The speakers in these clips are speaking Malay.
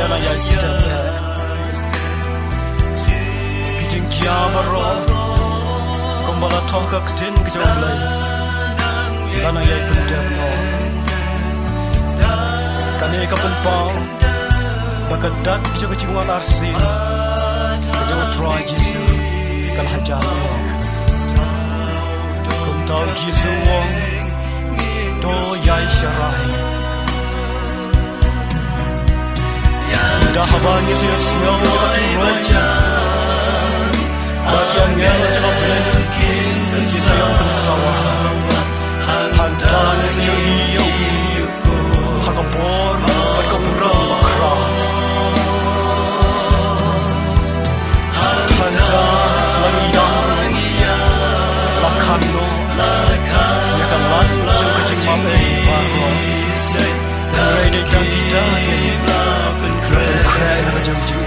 Yana ya istana Kijing kiamaro Kumbala toka kutin kejaulai Yana ya pendemno Kani kapumpau Bakadak kejawan arsin Kejawan troy jisu Kalhajane Kumtau jisu wong Do yai syarai Dahabanya saya siang katu raja Bagiannya macam blankin Benci sayang bersawah Hantanya saya hiu Hakapor Berkemurang makra Hanta Langiyang Lakano Yakan lalu Jom kecing mamai Baru Dan reda dan kita Kaya jauh-jauh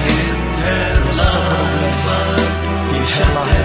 Sebelum Insyaallah